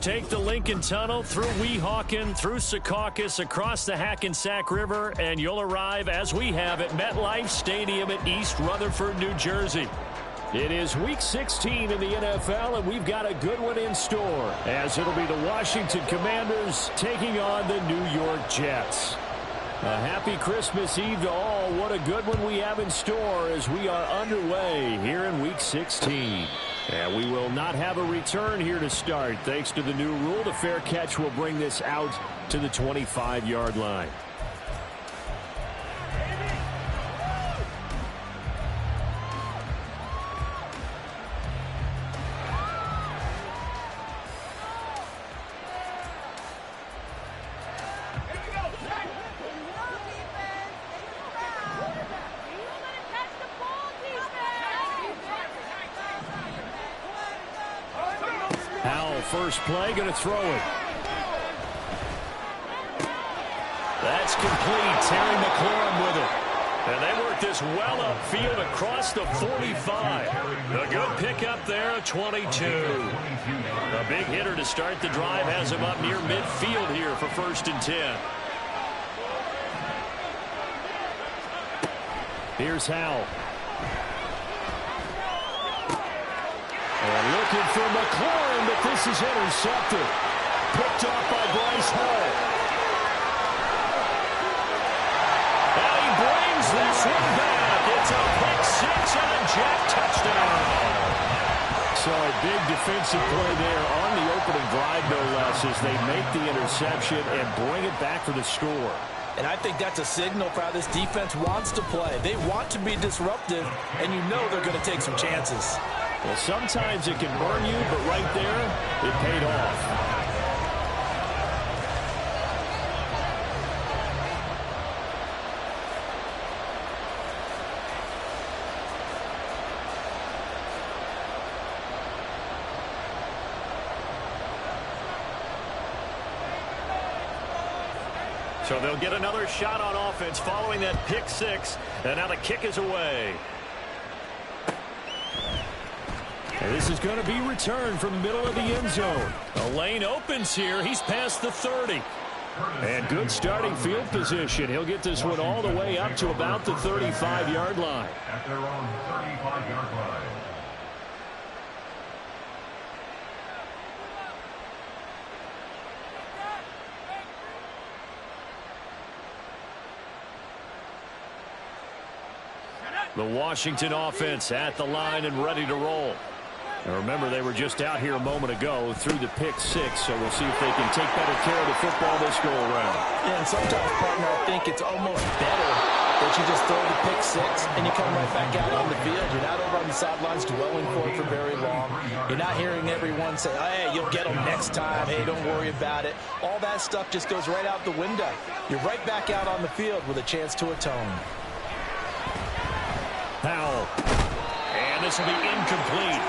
Take the Lincoln Tunnel through Weehawken, through Secaucus, across the Hackensack River, and you'll arrive, as we have, at MetLife Stadium at East Rutherford, New Jersey. It is Week 16 in the NFL, and we've got a good one in store, as it'll be the Washington Commanders taking on the New York Jets. A happy Christmas Eve to all. What a good one we have in store as we are underway here in Week 16. And we will not have a return here to start. Thanks to the new rule, the fair catch will bring this out to the 25-yard line. First play, going to throw it. That's complete. Terry McLaurin with it. And they work this well upfield across the 45. A good pickup there, a 22. A big hitter to start the drive has him up near midfield here for 1st and 10. Here's Howell. And looking for McLaurin, but this is intercepted. Picked off by Bryce Hall. And he brings this one back. It's a pick six and a Jet touchdown. So a big defensive play there on the opening drive, no less, as they make the interception and bring it back for the score. And I think that's a signal for how this defense wants to play. They want to be disruptive, and you know they're going to take some chances. Well, sometimes it can burn you, but right there, it paid off. So they'll get another shot on offense following that pick six, and now the kick is away. And this is going to be returned from the middle of the end zone. A lane opens here. He's past the 30. And good starting field position. He'll get this one all the way up to about the 35-yard line. At their own 35-yard line. The Washington offense at the line and ready to roll. And remember, they were just out here a moment ago through the pick six, so we'll see if they can take better care of the football this go-around. Yeah, and sometimes, partner, I think it's almost better that you just throw the pick six and you come right back out on the field. You're not over on the sidelines dwelling for it for very long. You're not hearing everyone say, hey, you'll get them next time. Hey, don't worry about it. All that stuff just goes right out the window. You're right back out on the field with a chance to atone. Howell. And this will be incomplete.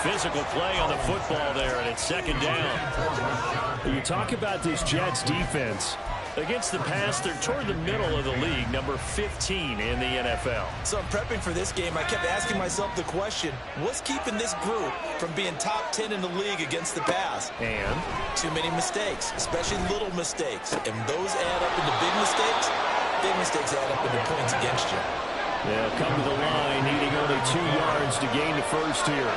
Physical play on the football there, and it's 2nd down. You talk about this Jets defense. Against the pass, they're toward the middle of the league, number 15 in the NFL. So I'm prepping for this game. I kept asking myself the question, what's keeping this group from being top 10 in the league against the pass? And? Too many mistakes, especially little mistakes. And those add up into big mistakes. Big mistakes add up into points against you. They'll come to the line, needing only 2 yards to gain the first here.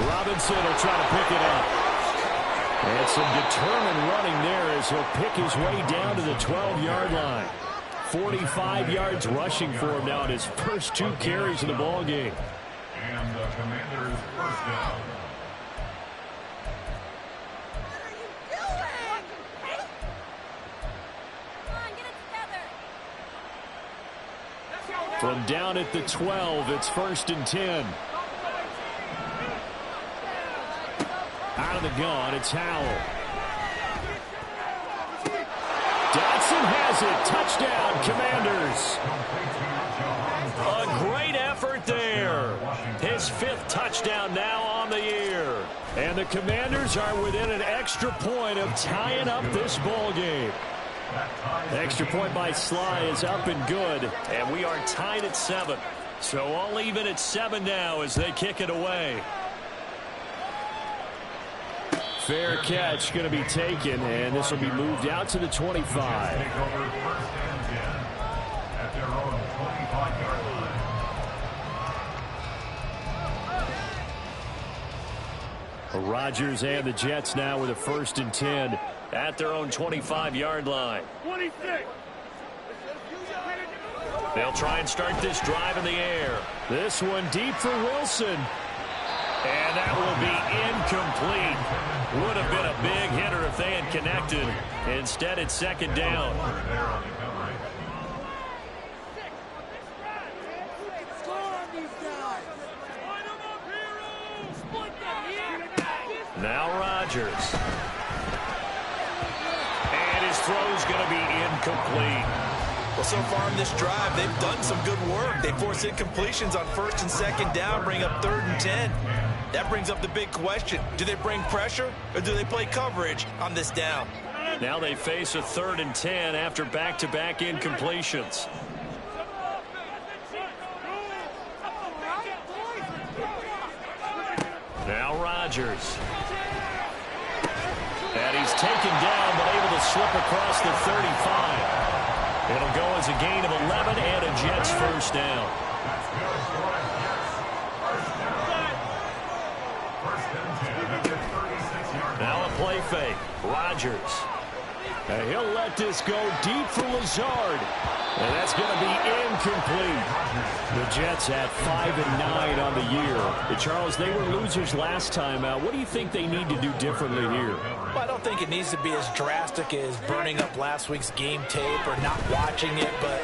Robinson will try to pick it up. And some determined running there as he'll pick his way down to the 12-yard line. 45 yards rushing for him now in his first 2 carries of the ball game. And the Commanders' first down. From down at the 12, it's 1st and 10. Out of the gun, it's Howell. Dotson has it. Touchdown, Commanders. A great effort there. His 5th touchdown now on the year. And the Commanders are within an extra point of tying up this ball game. The extra point by Sly is up and good, and we are tied at 7. So all even at 7 now as they kick it away. Fair catch going to be taken, and this will be moved out to the 25. Take over first and 10 at their own 25-yard line. Rodgers and the Jets now with a 1st and 10 at their own 25-yard line. 26. They'll try and start this drive in the air. This one deep for Wilson. And that will be incomplete. Would have been a big hitter if they had connected. Instead, it's 2nd down. Now Rodgers. And his throw's going to be incomplete. Well, so far in this drive, they've done some good work. They force incompletions on 1st and 2nd down, bring up 3rd and 10. That brings up the big question. Do they bring pressure or do they play coverage on this down? Now they face a 3rd and 10 after back-to-back incompletions. Now Rodgers. And he's taken down but able to slip across the 35. It'll go as a gain of 11 and a Jets 1st down. Now a play fake. Rodgers. And he'll let this go deep for Lazard. And that's going to be incomplete. The Jets at 5-9 on the year. And Charles, they were losers last time out. What do you think they need to do differently here? Well, I don't think it needs to be as drastic as burning up last week's game tape or not watching it, but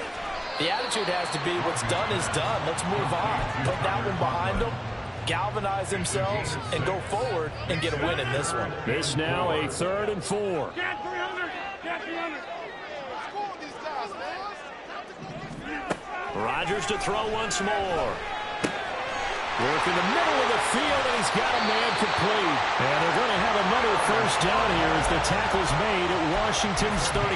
the attitude has to be what's done is done. Let's move on. Put that one behind them, galvanize themselves, and go forward and get a win in this one. This now a 3rd and 4. Rodgers to throw once more. Work in the middle of the field, and he's got a man complete. And they're going to have another 1st down here as the tackle's made at Washington's 39.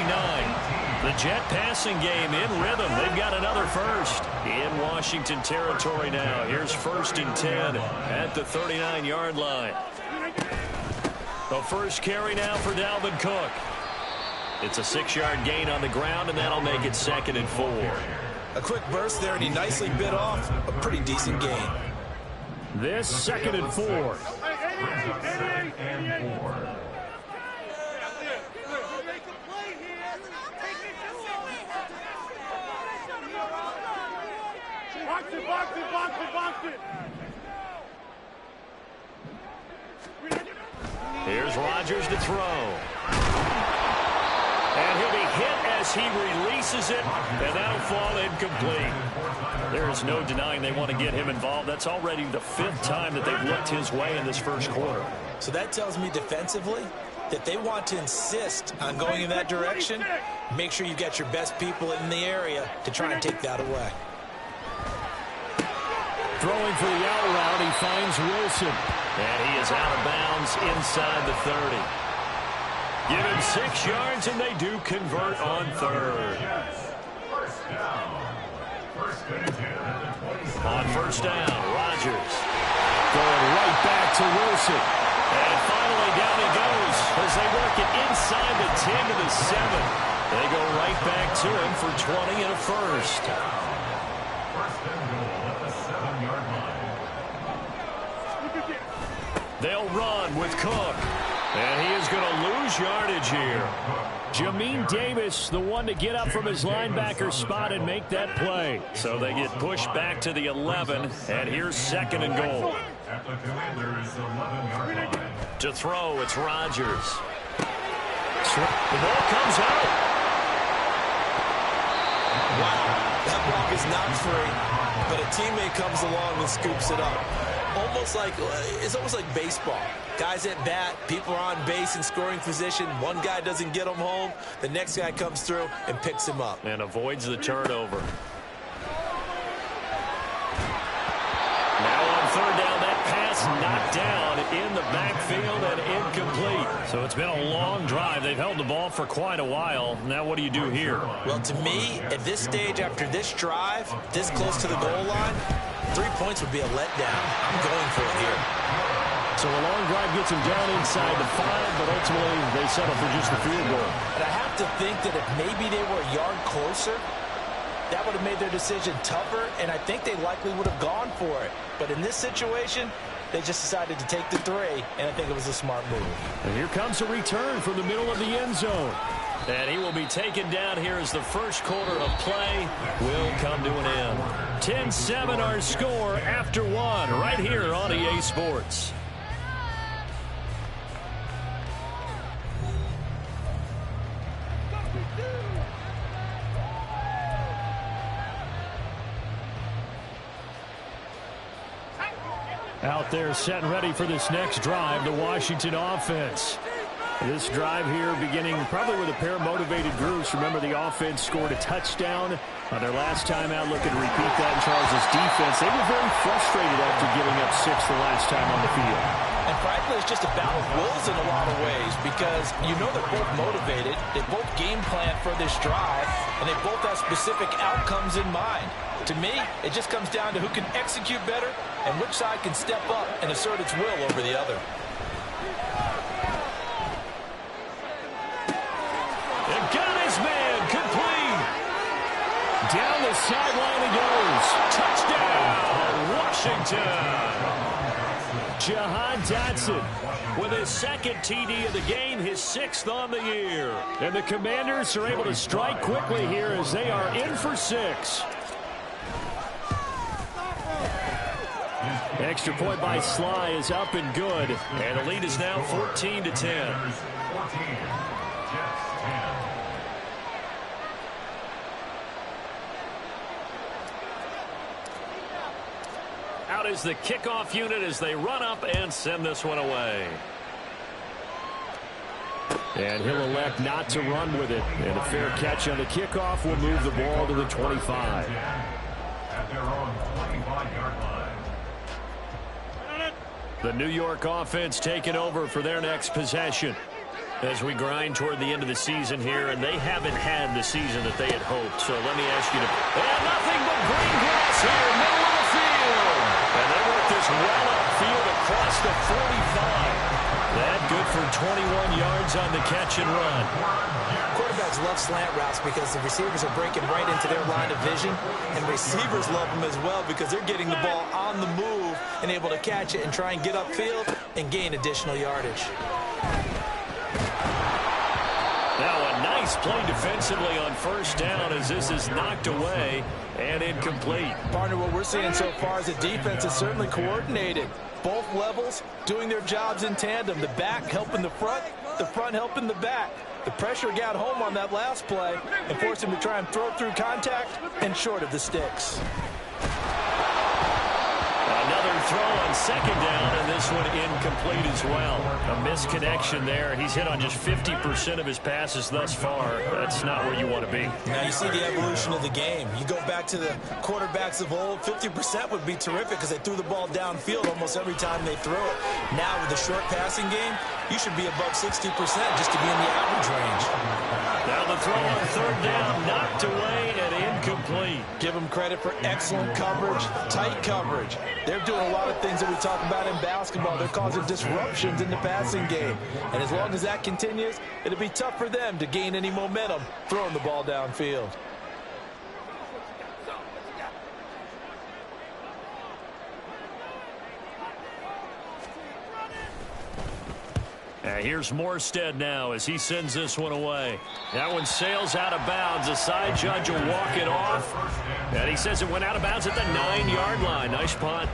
The Jet passing game in rhythm. They've got another 1st in Washington territory now. Here's 1st and 10 at the 39-yard line. The first carry now for Dalvin Cook. It's a 6-yard gain on the ground, and that'll make it 2nd and 4. A quick burst there, and he nicely bit off a pretty decent gain. This 2nd and 4. Here's Rodgers to throw. And he'll be hit as he releases it, and that'll fall incomplete. There is no denying they want to get him involved. That's already the 5th time that they've looked his way in this 1st quarter. So that tells me defensively that they want to insist on going in that direction. Make sure you get your best people in the area to try and take that away. Throwing for the out route, he finds Wilson. And he is out of bounds inside the 30. Give him 6 yards, and they do convert on 3rd. On 1st down, Rodgers going right back to Wilson. And finally down he goes as they work it inside the 10 to the 7. They go right back to him for 20 and a 1st. They'll run with Cook. And he is going to lose yardage here. Jamin Davis, the one to get up from his linebacker spot and make that play. So they get pushed back to the 11, and here's 2nd and goal. To throw, it's Rodgers. The ball comes out. Wow, that ball is not free, but a teammate comes along and scoops it up. It's almost like baseball. Guys at bat, people are on base in scoring position. One guy doesn't get him home. The next guy comes through and picks him up. And avoids the turnover. Now on 3rd down, that pass is knocked down in the backfield and incomplete. So it's been a long drive. They've held the ball for quite a while. Now what do you do here? Well, to me, at this stage after this drive, this close to the goal line, 3 points would be a letdown. I'm going for it here. So a long drive gets them down inside the 5, but ultimately they settle for just the field goal. But I have to think that if maybe they were a yard closer, that would have made their decision tougher, and I think they likely would have gone for it. But in this situation, they just decided to take the 3, and I think it was a smart move. And here comes a return from the middle of the end zone. And he will be taken down here as the first quarter of play will come to an end. 10-7 our score after 1 right here on EA Sports. Out there set and ready for this next drive, the Washington offense. This drive here beginning probably with a pair of motivated groups. Remember, the offense scored a touchdown on their last time out. Looking to repeat that in Charles' defense. They were very frustrated after giving up 6 the last time on the field. And frankly, it's just a battle of wills in a lot of ways because you know they're both motivated. They both game plan for this drive, and they both have specific outcomes in mind. To me, it just comes down to who can execute better and which side can step up and assert its will over the other. And got his man complete. Down the sideline he goes. Touchdown, Washington. Jahan Dotson with his second TD of the game, his 6th on the year. And the Commanders are able to strike quickly here as they are in for 6. Extra point by Sly is up and good. And the lead is now 14-10. Out is the kickoff unit as they run up and send this one away. And he'll elect not to run with it. And a fair catch on the kickoff will move the ball to the 25. At their own 25-yard line. The New York offense taking over for their next possession as we grind toward the end of the season here, and they haven't had the season that they had hoped. So let me ask you to... And nothing but green grass here, middle of the field. And they work this well upfield across the 45. That good for 21 yards on the catch and run. Quarterbacks love slant routes because the receivers are breaking right into their line of vision, and receivers love them as well because they're getting the ball on the move and able to catch it and try and get upfield and gain additional yardage. Now a nice play defensively on first down as this is knocked away and incomplete. Partner, what we're seeing so far is the defense is certainly coordinated. Both levels doing their jobs in tandem. The back helping the front helping the back. The pressure got home on that last play and forced him to try and throw through contact and short of the sticks. Another throw on second down, and this one incomplete as well. A misconnection there. He's hit on just 50% of his passes thus far. That's not where you want to be. Now you see the evolution of the game. You go back to the quarterbacks of old, 50% would be terrific because they threw the ball downfield almost every time they threw it. Now with the short passing game, you should be above 60% just to be in the average range. Now the throw on third down, knocked away and incomplete. Give them credit for excellent coverage, tight coverage. They're doing a lot of things that we talk about in basketball. They're causing disruptions in the passing game. And as long as that continues, it'll be tough for them to gain any momentum throwing the ball downfield. Here's Morstead now as he sends this one away. That one sails out of bounds. The side judge will walk it off. And he says it went out of bounds at the 9-yard line. Nice punt.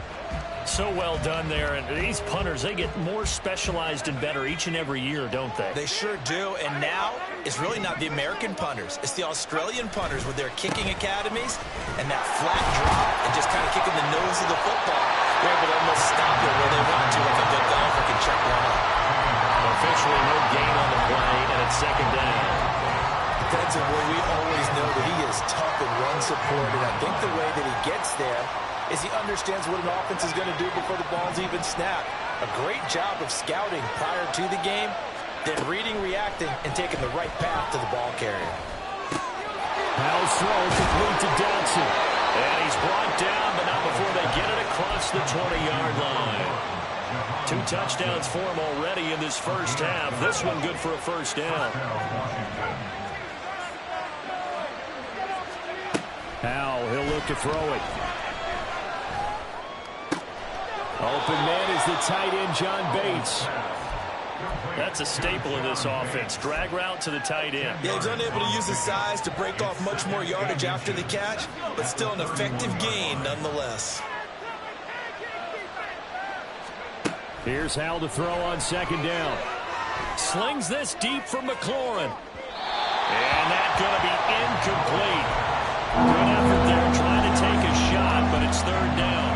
So well done there. And these punters, they get more specialized and better each and every year, don't they? They sure do. And now it's really not the American punters. It's the Australian punters with their kicking academies and that flat drop and just kind of kicking the nose of the football. They're able to almost stop it where they want to like a good golfer can check one up. Officially no gain on the play, and it's second down. Defensively, we always know that he is tough and run support, and I think the way that he gets there is he understands what an offense is going to do before the ball's even snapped. A great job of scouting prior to the game, then reading, reacting, and taking the right path to the ball carrier. Powell's throw complete to Dotson. And he's brought down, but not before they get it across the 20-yard line. 2 touchdowns for him already in this first half. This one good for a first down. Powell, he'll look to throw it. Open man is the tight end, John Bates. That's a staple of this offense. Drag route to the tight end. Yeah, he's unable to use his size to break off much more yardage after the catch, but still an effective gain nonetheless. Here's Howell to throw on second down. Slings this deep for McLaurin. And that's going to be incomplete. Good effort there trying to take a shot, but it's third down.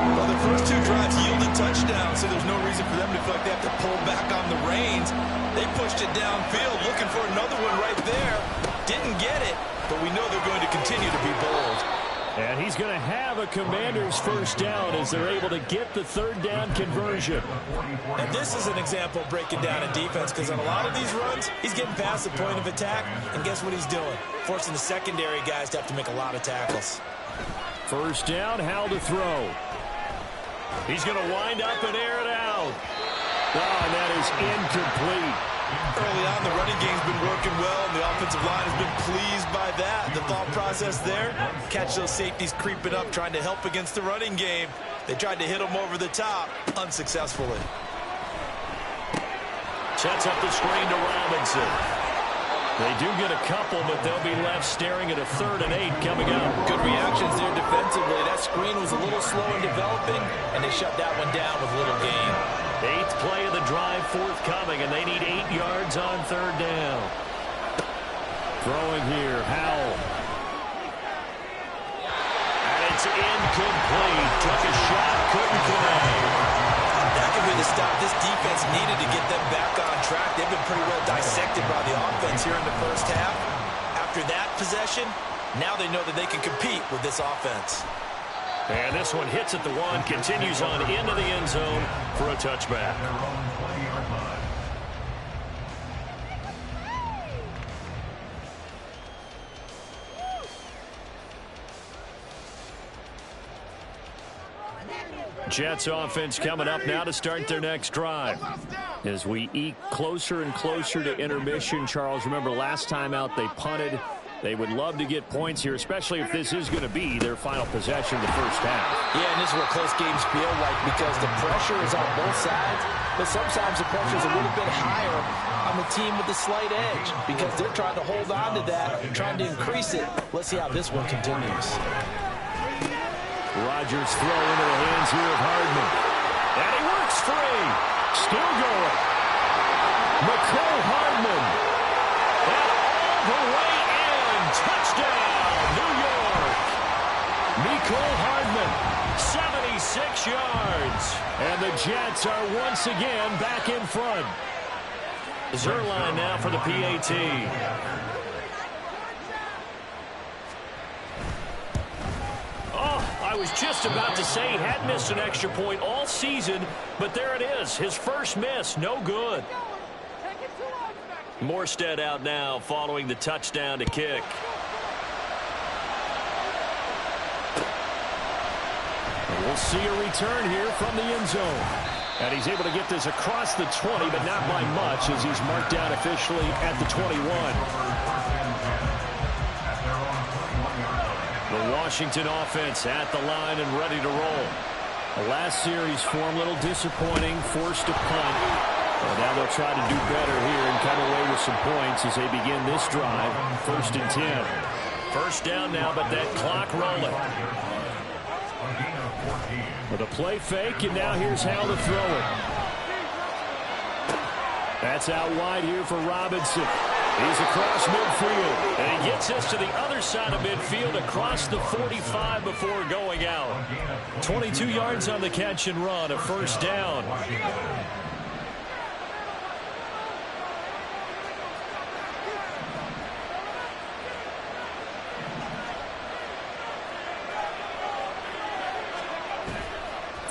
Well, the first 2 drives yielded touchdowns, so there's no reason for them to feel like they have to pull back on the reins. They pushed it downfield, looking for another one right there. Didn't get it, but we know they're going to continue to be bold. And he's going to have a Commanders first down as they're able to get the third down conversion. And this is an example of breaking down a defense, because on a lot of these runs, he's getting past the point of attack, and guess what he's doing? Forcing the secondary guys to have to make a lot of tackles. First down, Howell to throw. He's going to wind up and air it out. Oh, and that is incomplete. Early on, the running game's been working well, and the offensive line has been pleased by that. The thought process there, catch those safeties creeping up, trying to help against the running game. They tried to hit them over the top, unsuccessfully. Sets up the screen to Robinson. They do get a couple, but they'll be left staring at a 3rd and 8 coming up. Good reactions there defensively. That screen was a little slow in developing, and they shut that one down with little gain. 8th play of the drive forthcoming, and they need 8 yards on third down. Throwing here, Howell. And it's incomplete. Took a shot, couldn't connect. That could be the stop this defense needed to get them back on track. They've been pretty well dissected by the offense here in the first half. After that possession, now they know that they can compete with this offense. And this one hits at the 1, continues on into the end zone for a touchback. Jets offense coming up now to start their next drive. As we eke closer and closer to intermission, Charles, remember last time out they punted. They would love to get points here, especially if this is going to be their final possession of the first half. Yeah, and this is what close games feel like, because the pressure is on both sides, but sometimes the pressure is a little bit higher on the team with the slight edge, because they're trying to hold on to that, trying to increase it. Let's see how this one continues. Rodgers throw into the hands here of Hardman. And he works free. Still going. Mecole Hardman. And all the way in. Touchdown, New York. Mecole Hardman, 76 yards. And the Jets are once again back in front. Zuerlein now for the PAT. I was just about to say he had missed an extra point all season, but there it is. His first miss, no good. Morstead out now following the touchdown to kick. And we'll see a return here from the end zone. And he's able to get this across the 20, but not by much as he's marked down officially at the 21. The Washington offense at the line and ready to roll. The last series form a little disappointing, forced to punt. Well, now they'll try to do better here and come away with some points as they begin this drive. 1st and 10. First down now, but that clock rolling. With a play fake, and now here's Howell to throw it. That's out wide here for Robinson. He's across midfield, and he gets us to the other side of midfield across the 45 before going out. 22 yards on the catch and run, a first down.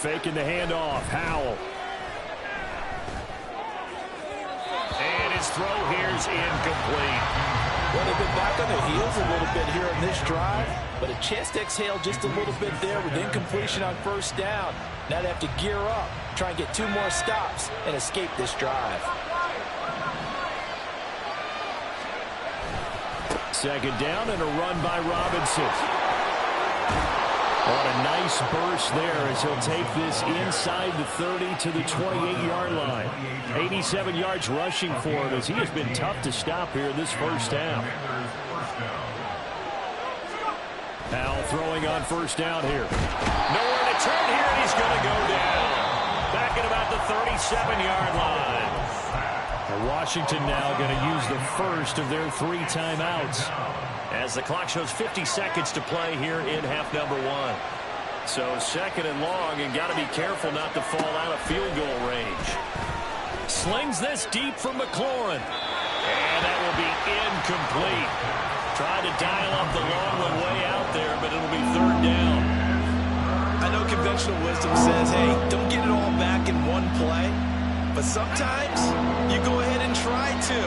faking the handoff. Howell. And his throw here's incomplete. Well, they've been back on their heels a little bit here in this drive, but a chance to exhale just a little bit there with incompletion on first down. Now they have to gear up, try and get 2 more stops, and escape this drive. Second down and a run by Robinson. On a nice burst there as he'll take this inside the 30 to the 28-yard line. 87 yards rushing for him as he has been tough to stop here in this first half. Howell throwing on first down here. Nowhere to turn here, and he's going to go down. Back at about the 37-yard line. Washington now going to use the first of their 3 timeouts as the clock shows 50 seconds to play here in half number 1. So second and long, and got to be careful not to fall out of field goal range. Slings this deep from McLaurin. And that will be incomplete. Tried to dial up the long one way out there, but it'll be third down. I know conventional wisdom says, hey, don't get it all back in one play. But sometimes you go ahead and try to.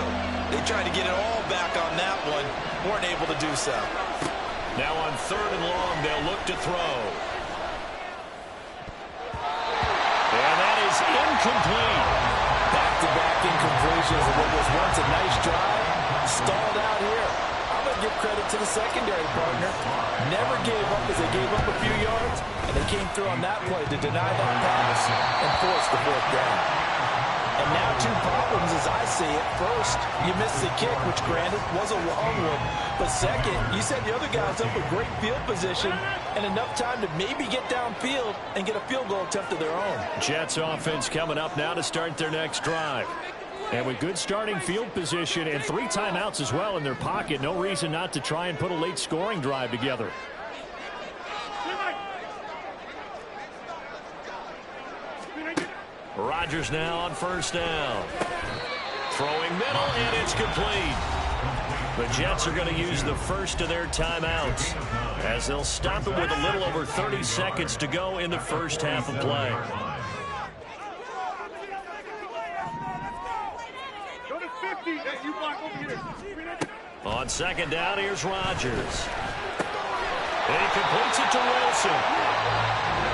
They tried to get it all back on that one. Weren't able to do so. Now on third and long, they'll look to throw. And that is incomplete. Back-to-back incompletions of what was once a nice drive. Stalled out here. I'm going to give credit to the secondary partner. Never gave up as they gave up a few yards. And they came through on that play to deny that pass and force the 4th down. And now 2 problems as I see it. First, you missed the kick, which granted was a long one. But second, you said the other guy was up with great field position and enough time to maybe get downfield and get a field goal attempt of their own. Jets offense coming up now to start their next drive. And with good starting field position and 3 timeouts as well in their pocket, no reason not to try and put a late scoring drive together. Rodgers now on first down. Throwing middle, and it's complete. The Jets are going to use the first of their timeouts as they'll stop it with a little over 30 seconds to go in the first half of play. On second down, here's Rodgers. And he completes it to Wilson.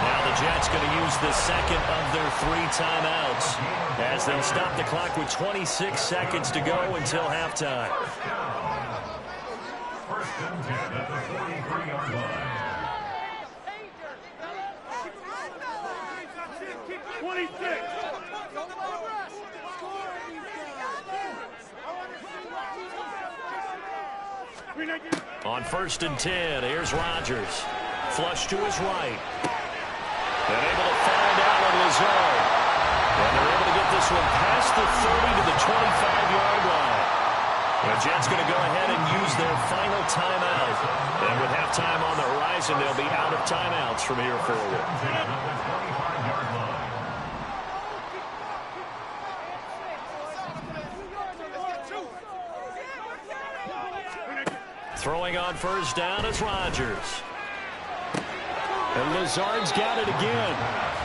Now the Jets going to use the second of their 3 timeouts as they'll stop the clock with 26 seconds to go until halftime. First and 10 at the 43-yard line. 26. On first and 10, here's Rodgers. Flush to his right. And able to find Allen Lazard. And they're able to get this one past the 30 to the 25-yard line. The Jets going to go ahead and use their final timeout. And with halftime on the horizon, they'll be out of timeouts from here forward. Throwing on first down is Rodgers. And Lazard's got it again.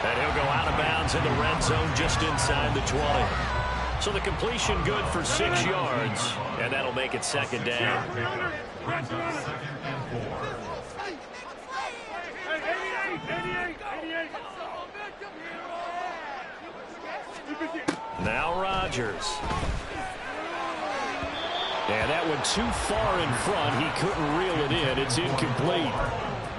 And he'll go out of bounds in the red zone just inside the 20. So the completion good for 6 yards. And that'll make it second down. Now Rodgers. And that one too far in front. He couldn't reel it in. It's incomplete.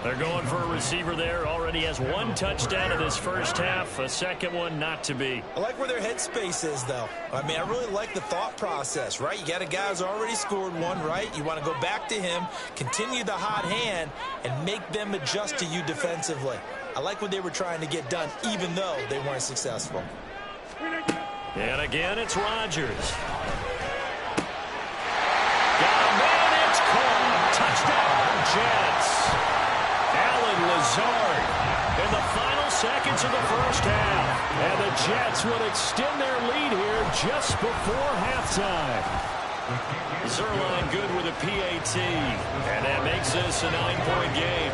They're going for a receiver there. Already has 1 touchdown in this first half. A second one not to be. I like where their headspace is, though. I mean, I really like the thought process, right? You got a guy who's already scored 1, right? You want to go back to him, continue the hot hand, and make them adjust to you defensively. I like what they were trying to get done, even though they weren't successful. And again, it's Rodgers. Got a man, it's caught. Touchdown, Jets. Allen Lazard in the final seconds of the first half. And the Jets will extend their lead here just before halftime. Zuerlein good with a PAT. And that makes this a 9-point game.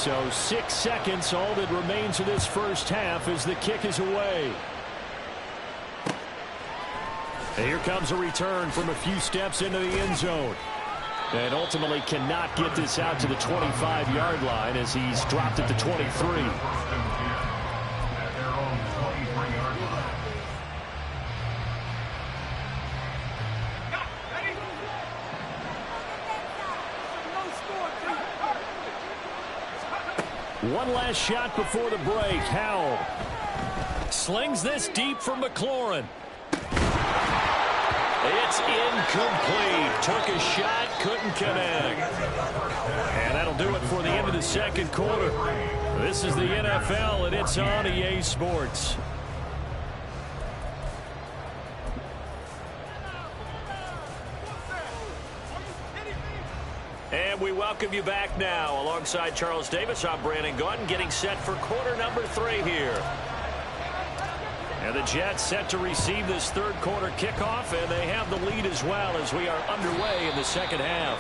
So 6 seconds, all that remains of this first half as the kick is away. And here comes a return from a few steps into the end zone. And ultimately cannot get this out to the 25-yard line as he's dropped at the 23. One last shot before the break. Howell slings this deep for McLaurin. It's incomplete. Took a shot, couldn't connect. And that'll do it for the end of the second quarter. This is the NFL, and it's on EA Sports. And we welcome you back now. Alongside Charles Davis, I'm Brandon Gaudin, getting set for quarter number 3 here. And the Jets set to receive this third quarter kickoff, and they have the lead as well as we are underway in the second half.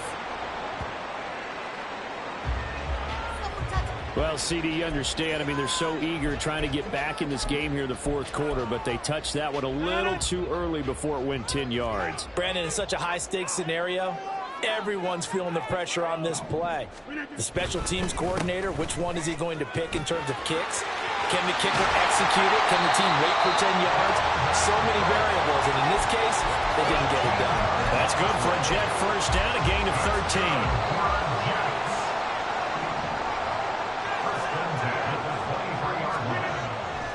Well, CD, you understand. I mean, they're so eager trying to get back in this game here in the fourth quarter, but they touched that one a little too early before it went 10 yards. Brandon, in such a high-stakes scenario, everyone's feeling the pressure on this play. The special teams coordinator, which one is he going to pick in terms of kicks? Can the kicker execute it? Can the team wait for 10 yards? So many variables, and in this case, they didn't get it done. That's good for a Jet first down, a gain of 13.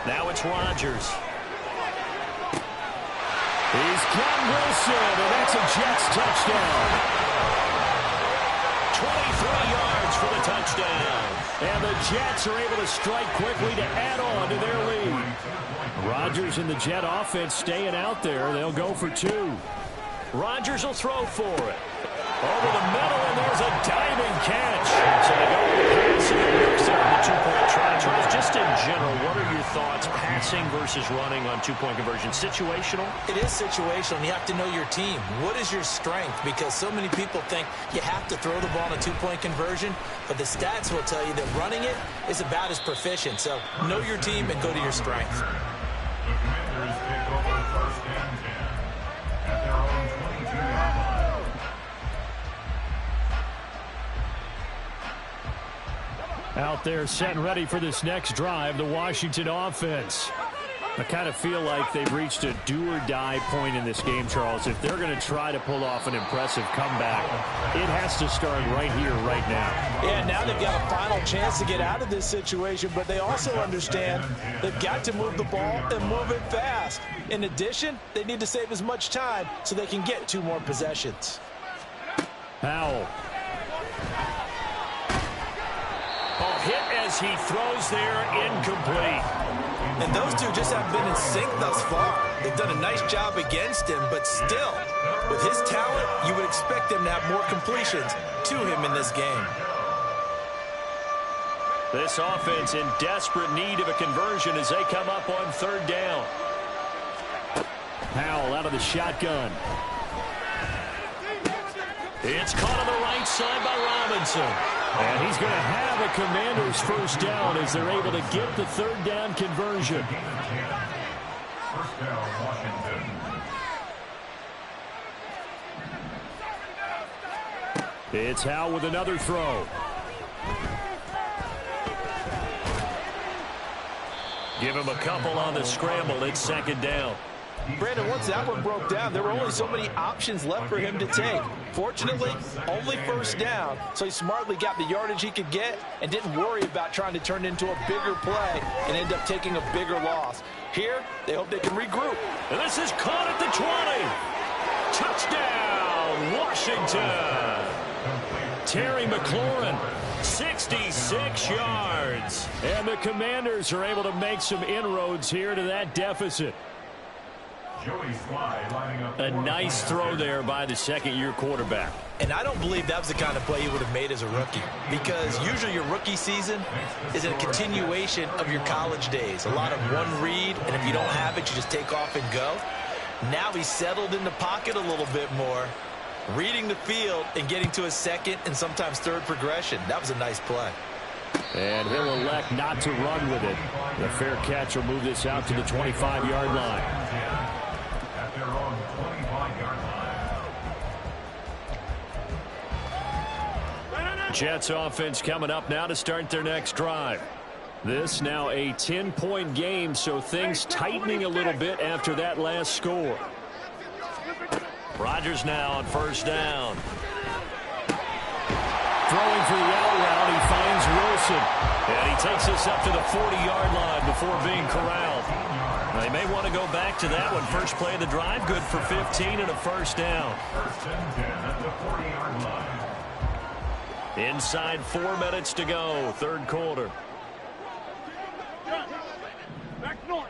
Now it's Rodgers. He's got Wilson, and that's a Jets touchdown. 23 yards for the touchdown. And the Jets are able to strike quickly to add on to their lead. Rodgers and the Jet offense staying out there. They'll go for 2. Rodgers will throw for it. Over the middle, and there's a diving catch. So they go with the pass, and it works out the two-point try. Charles, just in general, what are your thoughts passing versus running on two-point conversion? Situational? It is situational. You have to know your team. What is your strength? Because so many people think you have to throw the ball in a two-point conversion, but the stats will tell you that running it is about as proficient. So know your team and go to your strength. The Commanders take over first and 10 at their own 22-yard line. Out there set and ready for this next drive, the Washington offense. I kind of feel like they've reached a do-or-die point in this game, Charles. If they're going to try to pull off an impressive comeback, it has to start right here, right now. Yeah, now they've got a final chance to get out of this situation, but they also understand they've got to move the ball and move it fast. In addition, they need to save as much time so they can get 2 more possessions. Howell. Hit as he throws there, incomplete. And those two just haven't been in sync thus far. They've done a nice job against him, but still, with his talent, you would expect them to have more completions to him in this game. This offense in desperate need of a conversion as they come up on third down. Howell out of the shotgun. It's caught on the right side by Robinson. And he's going to have a Commanders first down as they're able to get the third down conversion. First down, Washington. It's Howell with another throw. Give him a couple on the scramble. It's second down. Brandon, once that one broke down, there were only so many options left for him to take. Fortunately, only first down, so he smartly got the yardage he could get and didn't worry about trying to turn it into a bigger play and end up taking a bigger loss. Here, they hope they can regroup. And this is caught at the 20. Touchdown, Washington. Terry McLaurin, 66 yards. And the Commanders are able to make some inroads here to that deficit. Joey Sly lining up. A nice throw there by the second-year quarterback. And I don't believe that was the kind of play he would have made as a rookie, because usually your rookie season is a continuation of your college days. A lot of one read, and if you don't have it, you just take off and go. Now he's settled in the pocket a little bit more, reading the field and getting to a second and sometimes third progression. That was a nice play. And he'll elect not to run with it. The fair catch will move this out to the 25-yard line. At their own 25-yard line. Jets offense coming up now to start their next drive. This now a 10-point game, so things tightening a little bit after that last score. Rodgers now on first down. Throwing for the out route, he finds Wilson. And he takes this up to the 40-yard line before being corralled. They may want to go back to that one. First play of the drive, good for 15 and a first down. First and 10 at the 40-yard line. Inside 4 minutes to go, third quarter. Back north.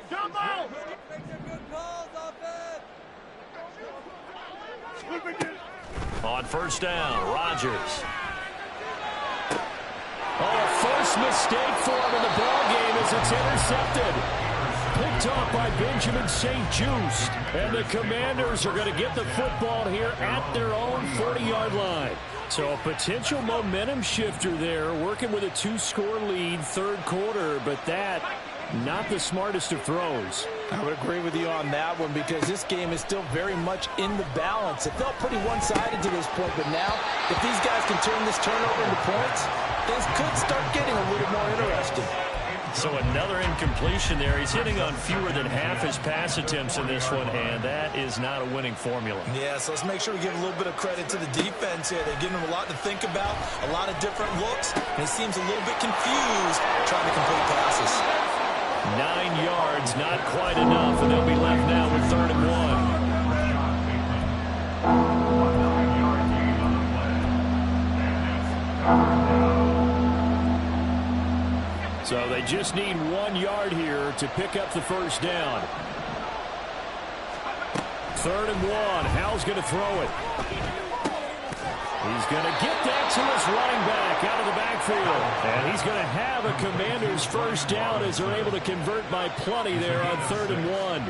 Jumbo! On first down, Rodgers. Oh, a first mistake for him in the ballgame as it's intercepted. Picked off by Benjamin St-Juste. And the Commanders are going to get the football here at their own 40-yard line. So a potential momentum shifter there, working with a 2-score lead, third quarter, but that not the smartest of throws. I would agree with you on that one because this game is still very much in the balance. It felt pretty one-sided to this point, but now if these guys can turn this turnover into points, things could start getting a little more interesting. So another incompletion there. He's hitting on fewer than half his pass attempts in this one, and that is not a winning formula. Yeah, so let's make sure we give a little bit of credit to the defense here. They're giving him a lot to think about, a lot of different looks, and he seems a little bit confused trying to complete passes. 9 yards, not quite enough, and they'll be left now with 3rd and 1. So they just need 1 yard here to pick up the first down. 3rd and 1. Howell's going to throw it. He's going to get that to his running back out of the backfield. And he's going to have a Commanders first down as they're able to convert by plenty there on 3rd and 1.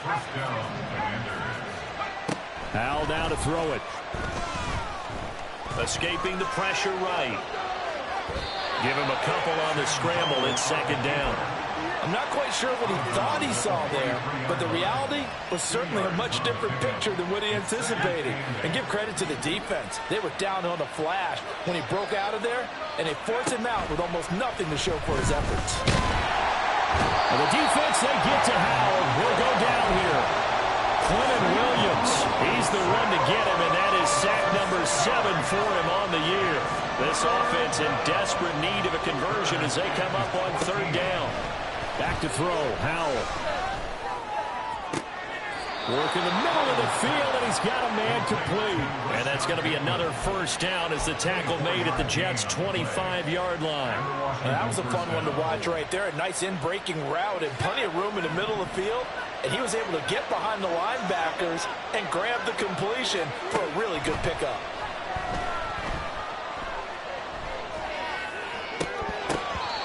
First down, Commanders. Howell now to throw it. Escaping the pressure right. Give him a couple on the scramble. It's 2nd down. I'm not quite sure what he thought he saw there, but the reality was certainly a much different picture than what he anticipated. And give credit to the defense. They were down on the flash when he broke out of there, and they forced him out with almost nothing to show for his efforts. And the defense, they get to Howell. He'll go down here. Quentin Williams, he's the one to get him, and that is sack number 7 for him on the year. This offense in desperate need of a conversion as they come up on 3rd down. Back to throw, Howell. Work in the middle of the field, and he's got a man complete. And that's going to be another first down as the tackle made at the Jets' 25-yard line. And that was a fun one to watch right there. A nice in-breaking route and plenty of room in the middle of the field. And he was able to get behind the linebackers and grab the completion for a really good pickup.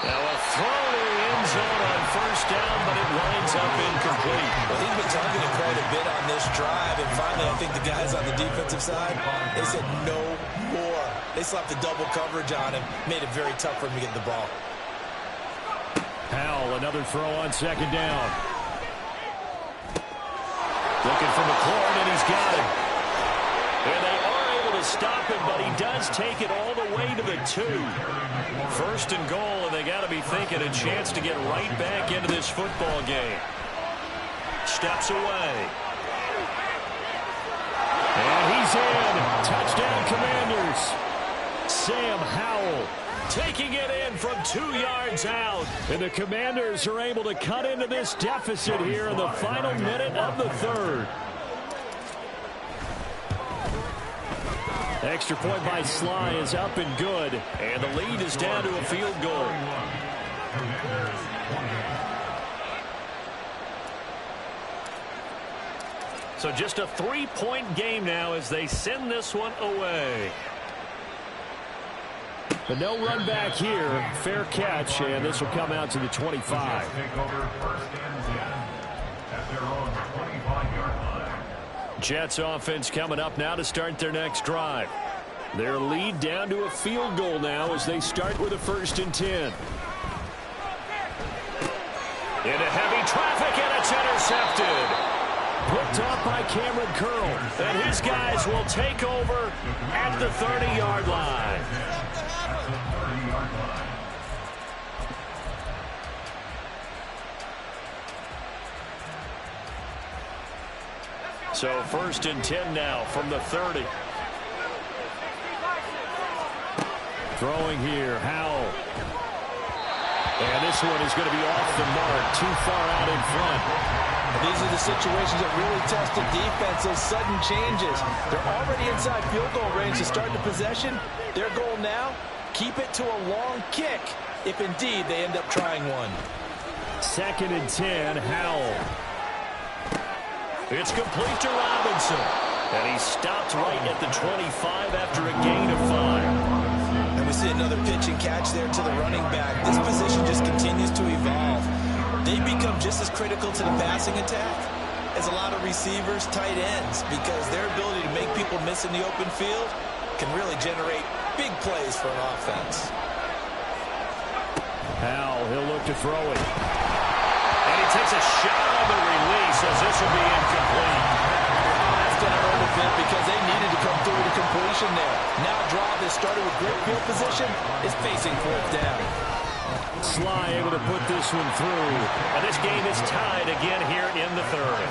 Now a throw to the end zone on first down, but it winds up incomplete. Well, he's been targeted quite a bit on this drive, and finally I think the guys on the defensive side, they said no more. They slapped the double coverage on him, made it very tough for him to get the ball. Howell, another throw on 2nd down. Looking for McLaurin, and he's got him. And they are able to stop him, but he does take it all the way to the 2. 1st and goal, and they got to be thinking a chance to get right back into this football game. Steps away. And he's in. Touchdown, Commanders. Sam Howell taking it in from 2 yards out. And the Commanders are able to cut into this deficit here in the final minute of the 3rd. Extra point by Sly is up and good. And the lead is down to a field goal. So just a 3-point game now as they send this one away. But no run back here. Fair catch, and this will come out to the 25. Take over 1st and 10 at their own 25-yard line. Jets offense coming up now to start their next drive. Their lead down to a field goal now as they start with a 1st and 10. Into heavy traffic, and it's intercepted. Picked off by Cameron Curl. And his guys will take over at the 30-yard line. So 1st and 10 now from the 30. Throwing here, Howell. And this one is going to be off the mark, too far out in front. These are the situations that really test the defense, those sudden changes. They're already inside field goal range to start the possession. Their goal now, keep it to a long kick, if indeed they end up trying one. 2nd and 10, Howell. It's complete to Robinson. And he stopped right at the 25 after a gain of 5. And we see another pitch and catch there to the running back. This position just continues to evolve. They become just as critical to the passing attack as a lot of receivers, tight ends, because their ability to make people miss in the open field can really generate big plays for an offense. Howell, he'll look to throw it. And he takes a shot on the release as this will be incomplete. That's going to hurt a bit because they needed to come through with a completion there. Now a drive that started with great field position is facing 4th down. Sly able to put this one through. And this game is tied again here in the 3rd.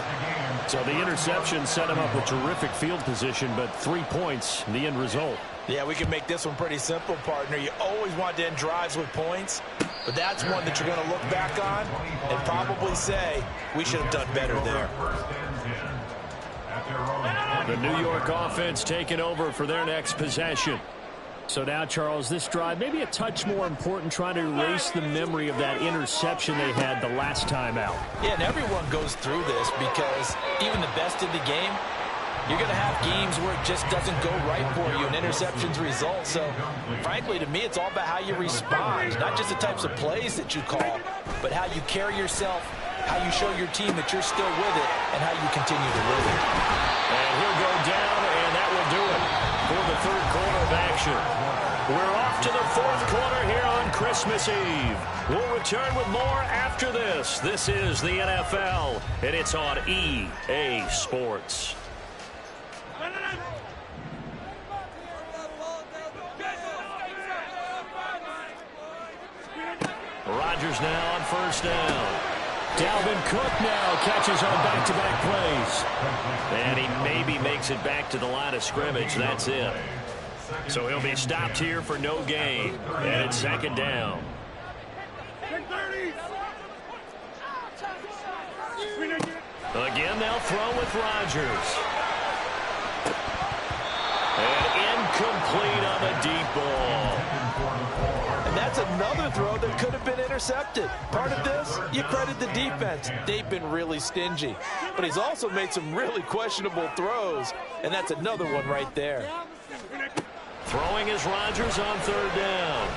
So the interception set him up with terrific field position, but 3 points, the end result. Yeah, we can make this one pretty simple, partner. You always want to end drives with points, but that's one that you're going to look back on and probably say, we should have done better there. The New York offense taking over for their next possession. So now, Charles, this drive maybe a touch more important, trying to erase the memory of that interception they had the last time out. Yeah, and everyone goes through this because even the best in the game, you're going to have games where it just doesn't go right for you and interceptions result. So, frankly, to me, it's all about how you respond, not just the types of plays that you call, but how you carry yourself, how you show your team that you're still with it, and how you continue to live it. And he'll go down, and that will do it for the 3rd quarter of action. We're off to the 4th quarter here on Christmas Eve. We'll return with more after this. This is the NFL, and it's on EA Sports. Rodgers now on 1st down. Dalvin Cook now catches on back-to-back plays. And he maybe makes it back to the line of scrimmage. That's it. So he'll be stopped here for no gain. And it's 2nd down. Again, they'll throw with Rodgers. And incomplete on the deep ball. And that's another throw that could have been intercepted. Part of this, you credit the defense. They've been really stingy. But he's also made some really questionable throws, and that's another one right there. Throwing is Rodgers on 3rd down.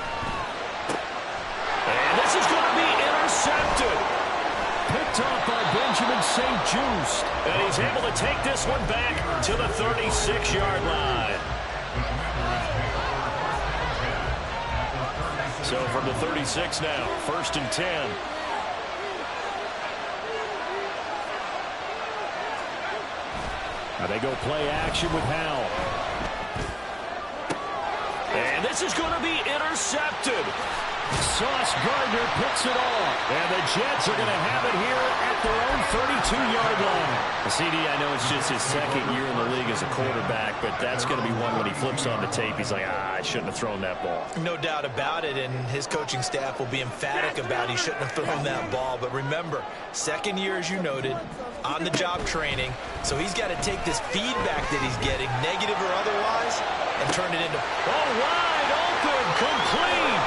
And this is going to be intercepted. Picked off by Benjamin St-Juste. And he's able to take this one back to the 36-yard line. So from the 36 now, 1st and 10. Now they go play action with Howell. And this is going to be intercepted. Sauce Gardner picks it off. And the Jets are going to have it here at their own 32-yard line. CD, I know it's just his 2nd year in the league as a quarterback, but that's going to be one when he flips on the tape. He's like, I shouldn't have thrown that ball. No doubt about it, and his coaching staff will be emphatic about he shouldn't have thrown that ball. But remember, 2nd year, as you noted, on-the-job training. So he's got to take this feedback that he's getting, negative or otherwise, and turn it into, wide open, complete.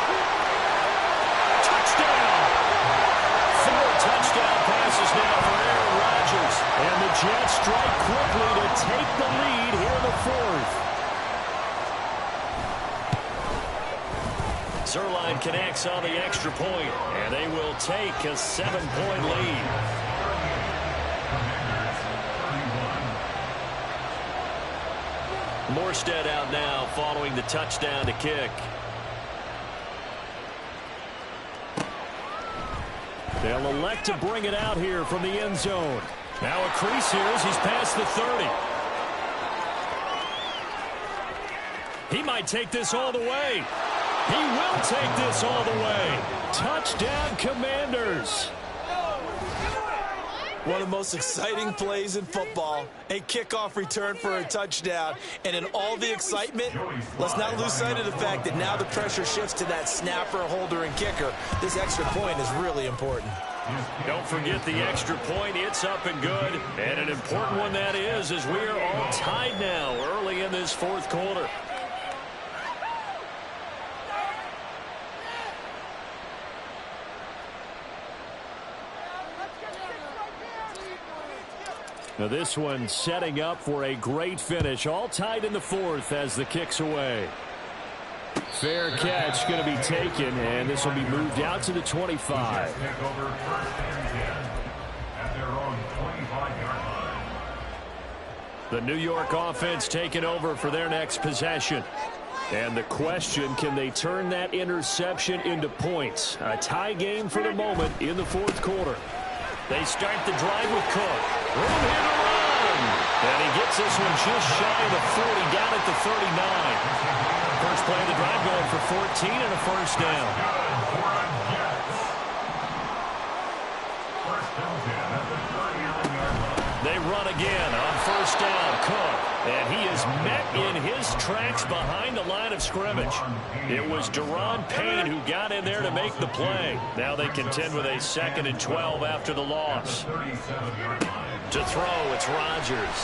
Touchdown! 4 touchdown passes now for Aaron Rodgers. And the Jets strike quickly to take the lead here in the 4th. Zuerlein connects on the extra point, and they will take a 7-point lead. Morstead out now following the touchdown to kick. They'll elect to bring it out here from the end zone. Now a crease here as he's past the 30. He might take this all the way. He will take this all the way. Touchdown, Commanders. One of the most exciting plays in football, a kickoff return for a touchdown. And in all the excitement, let's not lose sight of the fact that now the pressure shifts to that snapper, holder, and kicker. This extra point is really important. Don't forget the extra point. It's up and good. And an important one that is, as we are all tied now early in this fourth quarter. Now this one setting up for a great finish. All tied in the fourth as the kick's away. Fair catch going to be taken, and this will be moved out to the 25. Take over first and 10 at their own 25-yard line. The New York offense taking over for their next possession. And the question, can they turn that interception into points? A tie game for the moment in the fourth quarter. They start the drive with Cook. Room here to run. And he gets this one just shy of the 40, down at the 39. First play of the drive going for 14 and a first down. They run again on first down. Cook. And he is met in his tracks behind the line of scrimmage. It was Daron Payne who got in there to make the play. Now they contend with a 2nd and 12 after the loss. To throw, it's Rodgers.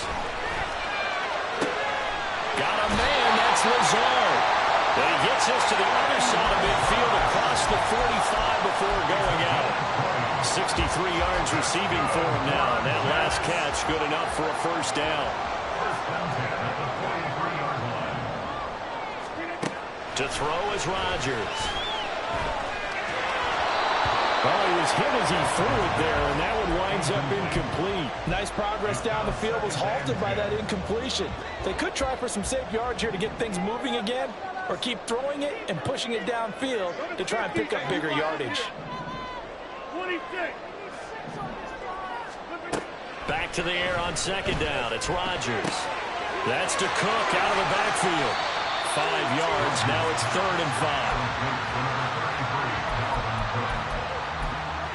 Got a man, that's Lazard. And he gets this to the other side of midfield across the 45 before going out. 63 yards receiving for him now, and that last catch good enough for a first down. To throw is Rodgers. Well, he was hit as he threw it there, and that one winds up incomplete. Nice progress down the field, was halted by that incompletion. They could try for some safe yards here to get things moving again, or keep throwing it and pushing it downfield to try and pick up bigger yardage. 26. Back to the air on second down. It's Rodgers. That's to Cook out of the backfield. 5 yards. Now it's 3rd and 5.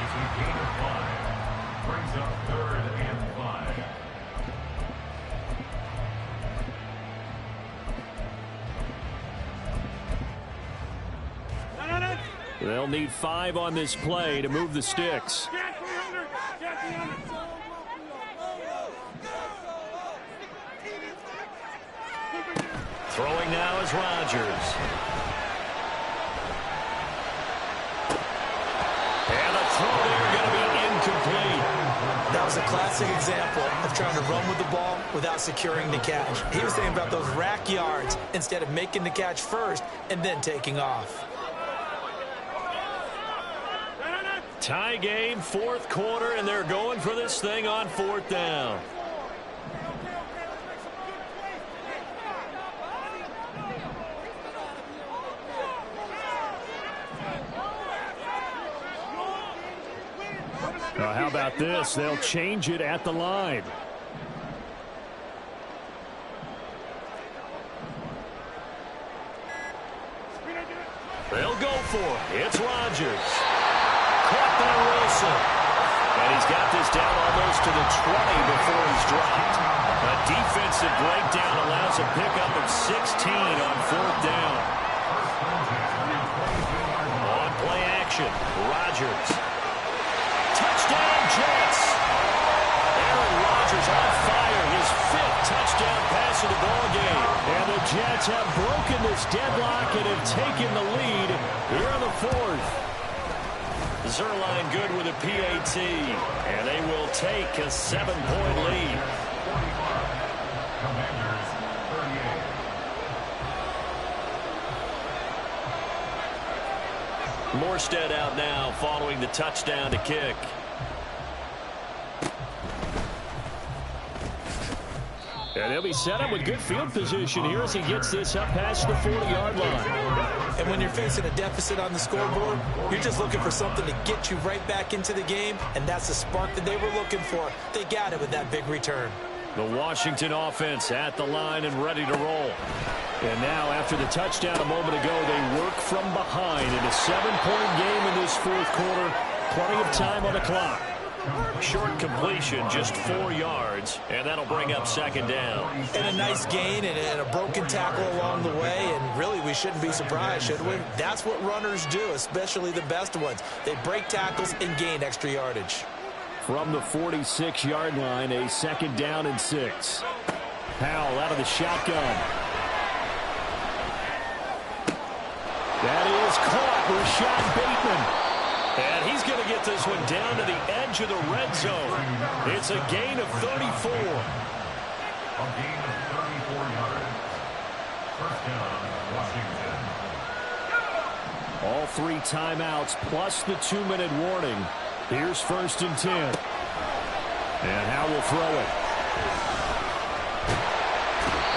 It's a gain of 5. Brings up 3rd and 5. They'll need 5 on this play to move the sticks. Throwing now is Rodgers. And the throw there going to be incomplete. That was a classic example of trying to run with the ball without securing the catch. He was thinking about those rack yards instead of making the catch first and then taking off. Tie game, 4th quarter, and they're going for this thing on 4th down. Now, how about this? They'll change it at the line. They'll go for it. It's Rodgers. Caught by Wilson. And he's got this down almost to the 20 before he's dropped. A defensive breakdown allows a pickup of 16 on 4th down. On play action, Rodgers. Touchdown, Jets. Aaron Rodgers on fire. His 5th touchdown pass of the ballgame. And the Jets have broken this deadlock and have taken the lead here in the 4th. Zuerlein good with a PAT. And they will take a 7-point lead. Commanders 38. Morstead out now following the touchdown to kick. And he'll be set up with good field position here as he gets this up past the 40-yard line. And when you're facing a deficit on the scoreboard, you're just looking for something to get you right back into the game, and that's the spark that they were looking for. They got it with that big return. The Washington offense at the line and ready to roll. And now, after the touchdown a moment ago, they work from behind in a 7-point game in this fourth quarter. Plenty of time on the clock. Short completion, just 4 yards, and that'll bring up second down. And a nice gain and a broken tackle along the way, and really we shouldn't be surprised, should we? That's what runners do, especially the best ones. They break tackles and gain extra yardage. From the 46-yard line, a second down and 6. Powell out of the shotgun. That is caught. Rashad Bateman. And he's going to get this one down to the edge of the red zone. It's a gain of 34. A gain of 34 yards. First down, Washington. All 3 timeouts plus the 2-minute warning. Here's 1st and 10. And Howe will throw it.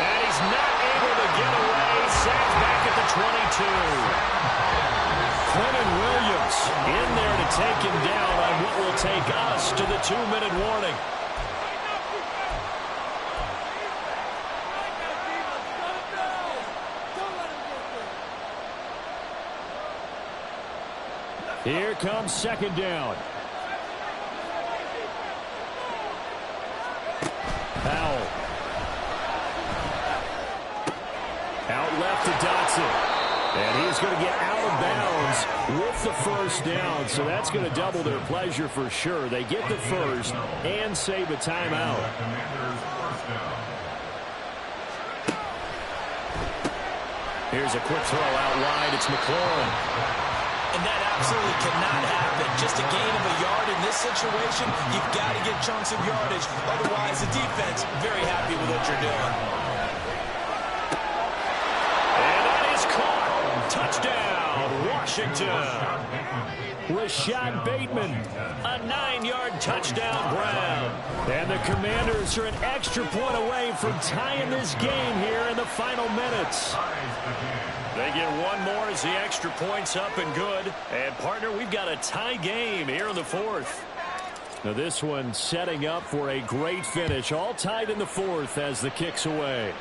And he's not able to get away. Sacked back at the 22. Quentin Williams in there to take him down on what will take us to the 2-minute warning. Here comes second down. Powell. Out left to Dotson. And he's going to get out of bounds with the first down. So that's going to double their pleasure for sure. They get the first and save a timeout. Here's a quick throw out wide. It's McLaurin. And that absolutely cannot happen. Just a gain of a yard in this situation, you've got to get chunks of yardage. Otherwise, the defense, very happy with what you're doing. And that is caught. Touchdown, Washington. Rashad Bateman, a 9-yard touchdown grab. And the Commanders are an extra point away from tying this game here in the final minutes. They get one more as the extra point's up and good. And, partner, we've got a tie game here in the fourth. Now this one setting up for a great finish. All tied in the fourth as the kick's away.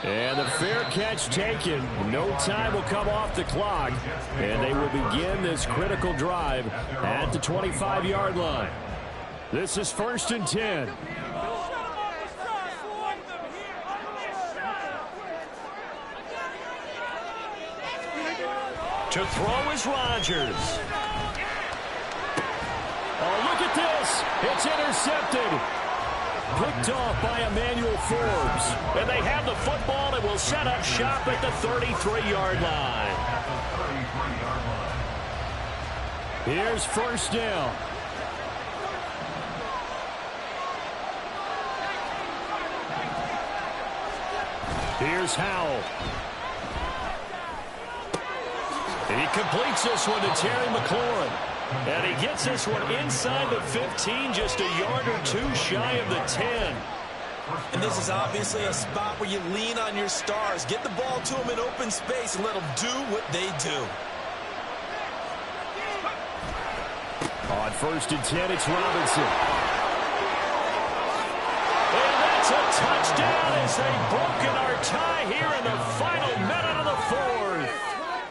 And the fair catch taken. No time will come off the clock. And they will begin this critical drive at the 25-yard line. This is 1st and 10. To throw is Rodgers. Oh, look at this. It's intercepted. Picked off by Emmanuel Forbes. And they have the football and will set up shop at the 33-yard line. Here's first down. Here's Howell. He completes this one to Terry McLaurin. And he gets this one inside the 15, just a yard or two shy of the 10. And this is obviously a spot where you lean on your stars. Get the ball to them in open space and let them do what they do. On 1st and 10, it's Robinson. And that's a touchdown as they've broken our tie here in the final minute of the fourth.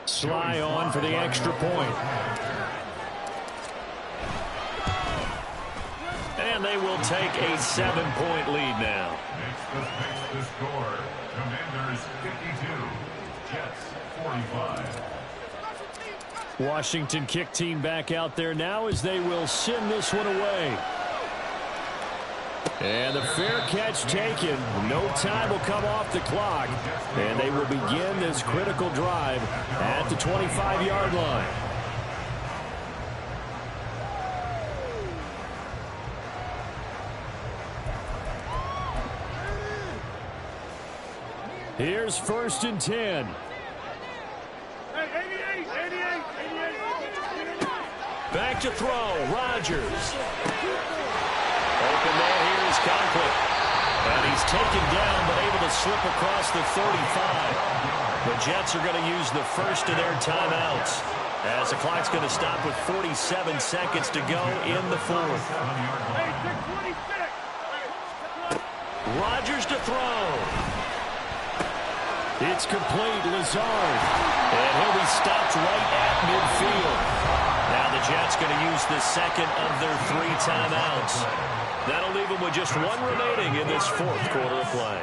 Sly on for the extra point. And they will take a 7-point lead now. Makes the score. Commanders 52, Jets 45. Washington kick team back out there now as they will send this one away. And the fair catch taken. No time will come off the clock. And they will begin this critical drive at the 25-yard line. Here's 1st and 10. Back to throw. Rodgers. Open there. Here's Conklin. And he's taken down, but able to slip across the 35. The Jets are going to use the first of their timeouts, as the clock's going to stop with 47 seconds to go in the fourth. Rodgers to throw. It's complete. Lazard. And he'll be stopped right at midfield. Now the Jets going to use the second of their 3 timeouts. That'll leave them with just 1 remaining in this fourth quarter of play.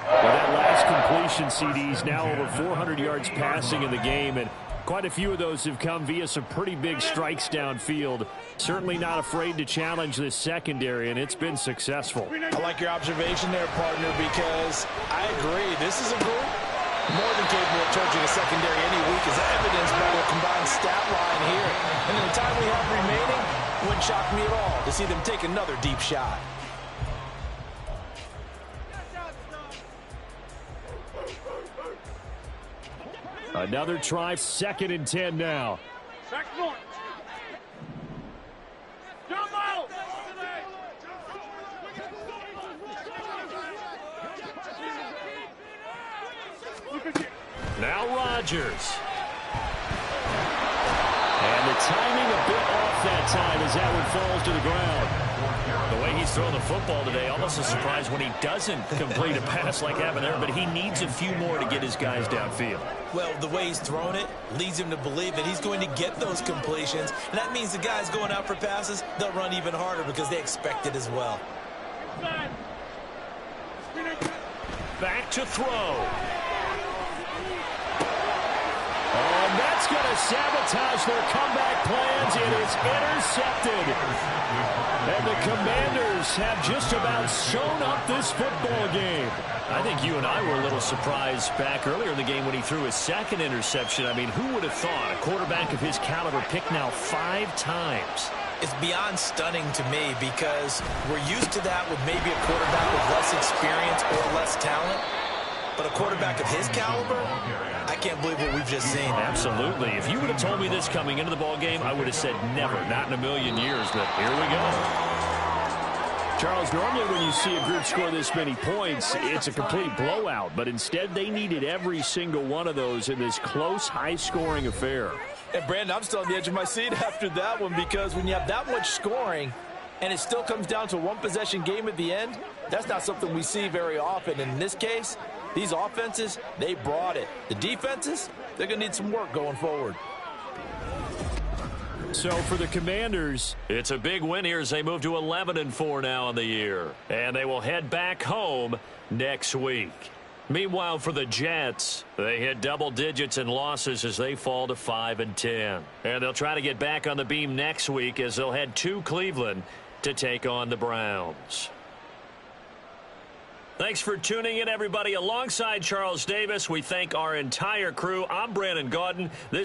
Well, that last completion, CD's now over 400 yards passing in the game, and quite a few of those have come via some pretty big strikes downfield. Certainly not afraid to challenge this secondary, and it's been successful. I like your observation there, partner, because I agree. This is a group more than capable of torching a secondary any week, as evidenced by their combined stat line here. And in the time we have remaining, wouldn't shock me at all to see them take another deep shot. Another try, 2nd and 10 now. Back north. Jump out. Now Rodgers. And the timing a bit off that time as that one falls to the ground. The way he's throwing the football today, almost a surprise when he doesn't complete a pass like happened there, but he needs a few more to get his guys downfield. Well, the way he's thrown it leads him to believe that he's going to get those completions, and that means the guys going out for passes, they'll run even harder because they expect it as well. Back to throw. And that's going to sabotage their comeback plans. It is intercepted. And the Commanders have just about shown up this football game. I think you and I were a little surprised back earlier in the game when he threw his 2nd interception. I mean, who would have thought a quarterback of his caliber picked now 5 times? It's beyond stunning to me because we're used to that with maybe a quarterback with less experience or less talent. But a quarterback of his caliber, I can't believe what we've just seen. Absolutely. If you would have told me this coming into the ball game, I would have said never, not in a million years. But here we go. Charles, normally when you see a group score this many points, it's a complete blowout. But instead, they needed every single one of those in this close, high-scoring affair. And, Brandon, I'm still on the edge of my seat after that one because when you have that much scoring and it still comes down to a one-possession game at the end, that's not something we see very often. And in this case, these offenses, they brought it. The defenses, they're going to need some work going forward. So for the Commanders, it's a big win here as they move to 11-4 now in the year. And they will head back home next week. Meanwhile, for the Jets, they hit double digits in losses as they fall to 5-10. And they'll try to get back on the beam next week as they'll head to Cleveland to take on the Browns. Thanks for tuning in, everybody. Alongside Charles Davis, we thank our entire crew. I'm Brandon Gaudin. This